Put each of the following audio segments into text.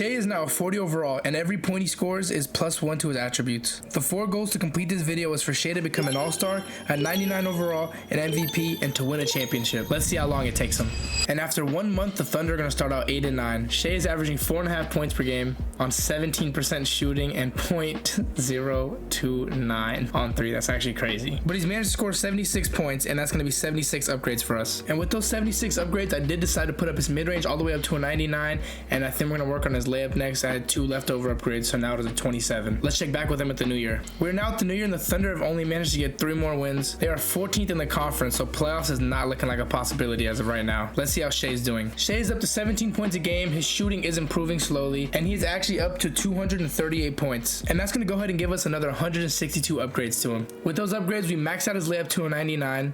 Shai is now a 40 overall, and every point he scores is +1 to his attributes. The 4 goals to complete this video is for Shai to become an all-star, at 99 overall, an MVP, and to win a championship. Let's see how long it takes him. And after 1 month, the Thunder are going to start out 8-9. Shai is averaging 4.5 points per game on 17% shooting and .029 on 3. That's actually crazy. But he's managed to score 76 points, and that's going to be 76 upgrades for us. And with those 76 upgrades, I did decide to put up his mid-range all the way up to a 99, and I think we're going to work on his layup next. I had 2 leftover upgrades, so now it is a 27. Let's check back with him at the new year. We're now at the new year, and the Thunder have only managed to get 3 more wins. They are 14th in the conference, so playoffs is not looking like a possibility as of right now. Let's see how Shai's doing. Shai's up to 17 points a game. His shooting is improving slowly, and he's actually up to 238 points. And that's going to go ahead and give us another 162 upgrades to him. With those upgrades, we maxed out his layup to a 99.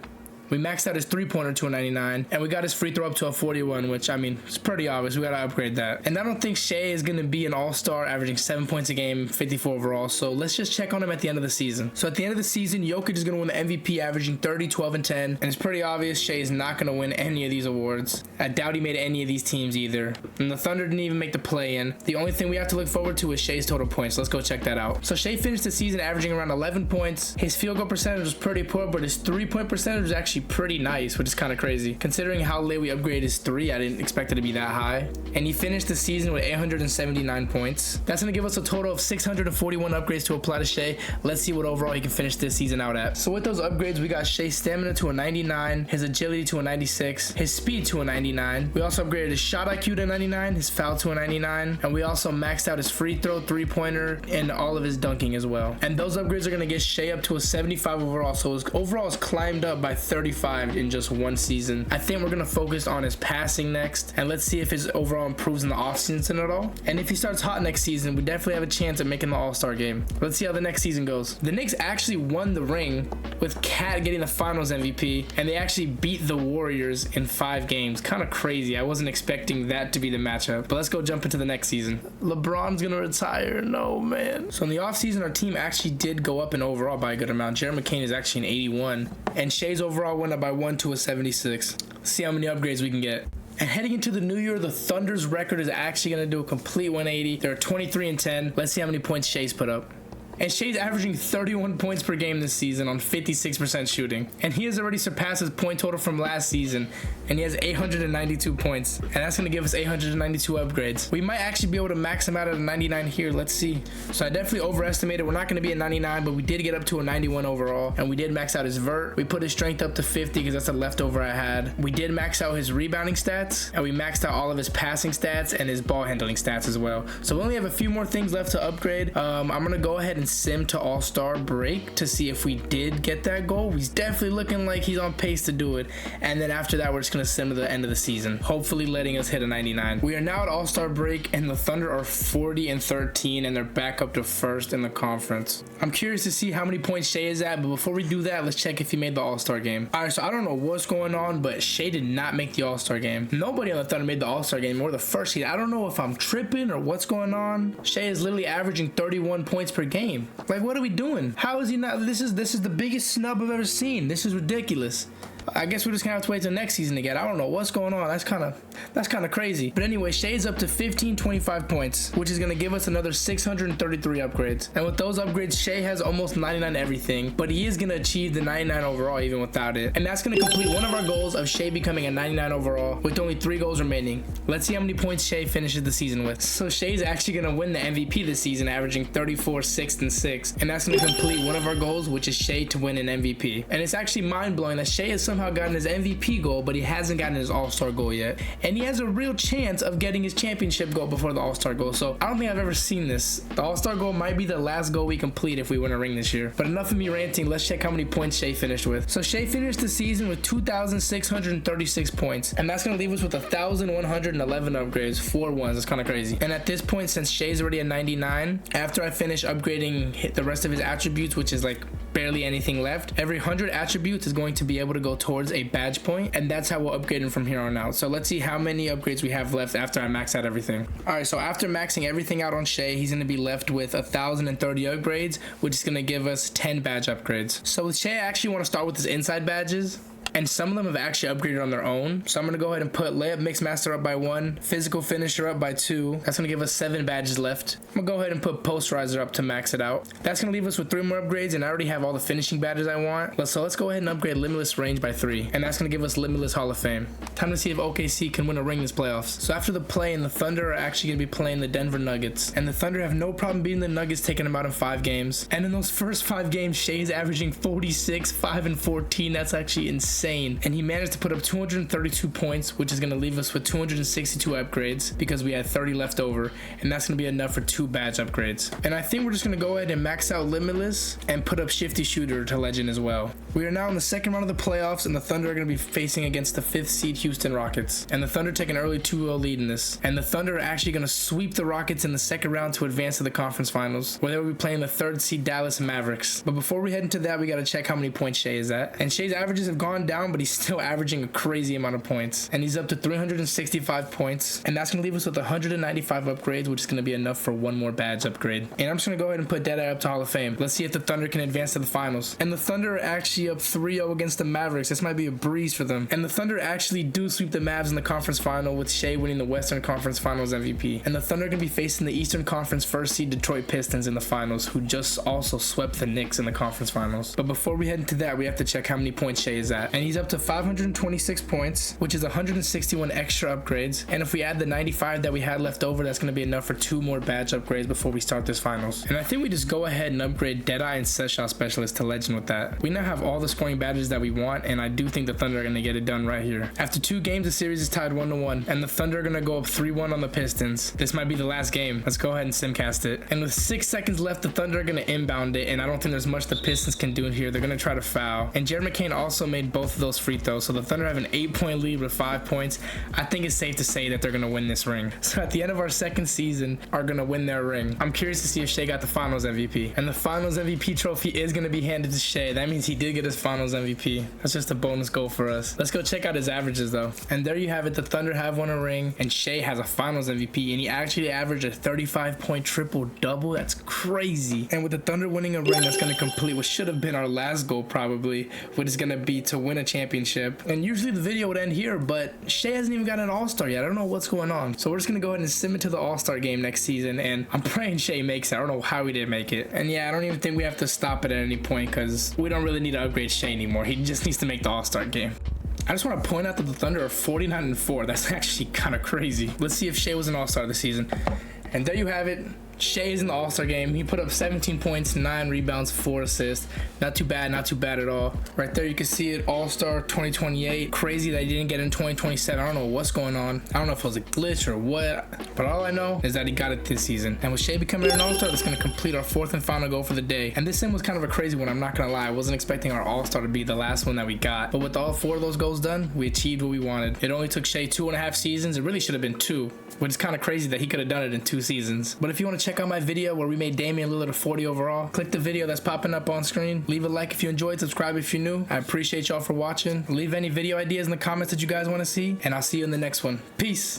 We maxed out his 3-pointer to a 99, and we got his free throw up to a 41, which, I mean, it's pretty obvious. We got to upgrade that. And I don't think Shai is going to be an all-star averaging 7 points a game, 54 overall, so let's just check on him at the end of the season. So at the end of the season, Jokic is going to win the MVP averaging 30, 12, and 10, and it's pretty obvious Shai is not going to win any of these awards. I doubt he made any of these teams either. And the Thunder didn't even make the play-in. The only thing we have to look forward to is Shai's total points. Let's go check that out. So Shai finished the season averaging around 11 points. His field goal percentage was pretty poor, but his 3-point percentage was actually pretty nice, which is kind of crazy. Considering how late we upgraded his 3, I didn't expect it to be that high. And he finished the season with 879 points. That's going to give us a total of 641 upgrades to apply to Shai. Let's see what overall he can finish this season out at. So with those upgrades, we got Shai's stamina to a 99, his agility to a 96, his speed to a 99. We also upgraded his shot IQ to a 99, his foul to a 99, and we also maxed out his free throw, 3-pointer, and all of his dunking as well. And those upgrades are going to get Shai up to a 75 overall. So his overall has climbed up by 35 in just 1 season. I think we're going to focus on his passing next, and let's see if his overall improves in the offseason at all. And if he starts hot next season, we definitely have a chance at making the All-Star game. Let's see how the next season goes. The Knicks actually won the ring with Cat getting the finals MVP, and they actually beat the Warriors in 5 games. Kind of crazy. I wasn't expecting that to be the matchup. But let's go jump into the next season. LeBron's going to retire. No, man. So in the offseason, our team actually did go up in overall by a good amount. Jared McCain is actually an 81, and Shai's overall went up by 1 to a 76. Let's see how many upgrades we can get. And heading into the new year, the Thunder's record is actually going to do a complete 180. They're 23-10. Let's see how many points Shai's put up. And Shai's averaging 31 points per game this season on 56% shooting. And he has already surpassed his point total from last season, and he has 892 points. And that's going to give us 892 upgrades. We might actually be able to max him out at a 99 here. Let's see. So I definitely overestimated. We're not going to be at 99, but we did get up to a 91 overall. And we did max out his vert. We put his strength up to 50 because that's a leftover I had. We did max out his rebounding stats, and we maxed out all of his passing stats and his ball handling stats as well. So we only have a few more things left to upgrade. I'm going to go ahead and sim to all-star break to see if we did get that goal. He's definitely looking like he's on pace to do it, and then after that we're just gonna sim to the end of the season, hopefully letting us hit a 99. We are now at all-star break, and the Thunder are 40-13, and they're back up to first in the conference. I'm curious to see how many points Shai is at, but before we do that, let's check if he made the all-star game. Alright, so I don't know what's going on, but Shai did not make the all-star game. Nobody on the Thunder made the all-star game. We're the first seed. I don't know if I'm tripping or what's going on. Shai is literally averaging 31 points per game. Like, what are we doing? How is he not? This is the biggest snub I've ever seen. This is ridiculous. I guess we're just gonna have to wait till next season to get. I don't know what's going on. That's kind of crazy. But anyway, Shai's up to 25 points, which is gonna give us another 633 upgrades. And with those upgrades, Shai has almost 99 everything, but he is gonna achieve the 99 overall even without it. And that's gonna complete one of our goals of Shai becoming a 99 overall with only 3 goals remaining. Let's see how many points Shai finishes the season with. So Shai's actually gonna win the MVP this season, averaging 34, 6, and 6. And that's gonna complete one of our goals, which is Shai to win an MVP. And it's actually mind-blowing that Shai is somehow gotten his MVP goal, but he hasn't gotten his All-Star goal yet, and he has a real chance of getting his championship goal before the All-Star goal. So I don't think I've ever seen this. The All-Star goal might be the last goal we complete if we win a ring this year. But enough of me ranting. Let's check how many points Shai finished with. So Shai finished the season with 2,636 points, and that's gonna leave us with 1,111 upgrades, 4 ones. That's kind of crazy. And at this point, since Shai's already at 99, after I finish upgrading the rest of his attributes, which is like barely anything left, every 100 attributes is going to be able to go towards a badge point, and that's how we'll upgrade him from here on out. So let's see how many upgrades we have left after I max out everything. Alright, so after maxing everything out on Shai, he's going to be left with 1,030 upgrades, which is going to give us 10 badge upgrades. So with Shai, I actually want to start with his inside badges. and some of them have actually upgraded on their own. So I'm gonna go ahead and put layup mix master up by 1, physical finisher up by 2. That's gonna give us 7 badges left. I'm gonna go ahead and put posterizer up to max it out. That's gonna leave us with 3 more upgrades, and I already have all the finishing badges I want. So let's go ahead and upgrade limitless range by 3, and that's gonna give us limitless Hall of Fame. Time to see if OKC can win a ring this playoffs. So after the play-in, the Thunder are actually gonna be playing the Denver Nuggets, and the Thunder have no problem beating the Nuggets, taking them out in 5 games. And in those first 5 games, Shai's averaging 46, 5 and 14. That's actually insane. And he managed to put up 232 points, which is gonna leave us with 262 upgrades because we had 30 left over, and that's gonna be enough for 2 badge upgrades. And I think we're just gonna go ahead and max out limitless and put up shifty shooter to legend as well. We are now in the second round of the playoffs, and the Thunder are gonna be facing against the 5th seed Houston Rockets. And the Thunder take an early 2-0 lead in this. And the Thunder are actually gonna sweep the Rockets in the second round to advance to the conference finals, where they will be playing the 3rd seed Dallas Mavericks. But before we head into that, we gotta check how many points Shai is at. And Shai's averages have gone down, but he's still averaging a crazy amount of points. And he's up to 365 points. And that's gonna leave us with 195 upgrades, which is gonna be enough for 1 more badge upgrade. And I'm just gonna go ahead and put Deadeye up to Hall of Fame. Let's see if the Thunder can advance to the finals. And the Thunder are actually up 3-0 against the Mavericks. This might be a breeze for them. And the Thunder actually do sweep the Mavs in the conference final, with Shai winning the Western Conference Finals MVP. And the Thunder are gonna be facing the Eastern Conference 1st seed Detroit Pistons in the finals, who just also swept the Knicks in the conference finals. But before we head into that, we have to check how many points Shai is at. And he's up to 526 points, which is 161 extra upgrades. And if we add the 95 that we had left over, that's gonna be enough for 2 more badge upgrades before we start this finals. And I think we just go ahead and upgrade Deadeye and Set Shot Specialist to legend with that. We now have all the scoring badges that we want, and I do think the Thunder are gonna get it done right here. After 2 games, the series is tied 1-1, and the Thunder are gonna go up 3-1 on the Pistons. This might be the last game. Let's go ahead and simcast it. And with 6 seconds left, the Thunder are gonna inbound it, and I don't think there's much the Pistons can do here. They're gonna try to foul. And Jared McCain also made both of those free throws, so the Thunder have an 8-point lead with 5 points. I think it's safe to say that they're gonna win this ring. So at the end of our second season, are gonna win their ring. I'm curious to see if Shai got the Finals MVP. And the Finals MVP trophy is gonna be handed to Shai. That means he did get his Finals MVP. That's just a bonus goal for us. Let's go check out his averages though. And there you have it. The Thunder have won a ring, and Shai has a Finals MVP, and he actually averaged a 35-point triple-double. That's crazy. And with the Thunder winning a ring, that's gonna complete what should have been our last goal probably, which is gonna be to win a championship. And usually the video would end here, but Shai hasn't even got an All-Star yet. I don't know what's going on. So we're just gonna go ahead and submit to the All-Star game next season, and I'm praying Shai makes it. I don't know how he didn't make it. And yeah, I don't even think we have to stop it at any point, because we don't really need to upgrade Shai anymore. He just needs to make the All-Star game. I just want to point out that the Thunder are 49-4. That's actually kind of crazy. Let's see if Shai was an All-Star this season. And there you have it. Shai is in the All-Star game. He put up 17 points, 9 rebounds, 4 assists. Not too bad at all. Right there you can see it, All-Star 2028. Crazy that he didn't get in 2027. I don't know what's going on. I don't know if it was a glitch or what, but all I know is that he got it this season. And with Shai becoming an All-Star, that's going to complete our 4th and final goal for the day. And this sim was kind of a crazy one, I'm not going to lie. I wasn't expecting our All-Star to be the last one that we got. But with all 4 of those goals done, we achieved what we wanted. It only took Shai 2.5 seasons. It really should have been 2, which is kind of crazy that he could have done it in 2 seasons. But if you want to check out my video where we made Damian Lillard a 40 overall, click the video that's popping up on screen. Leave a like if you enjoyed, subscribe if you're new. I appreciate y'all for watching. Leave any video ideas in the comments that you guys want to see, and I'll see you in the next one. Peace.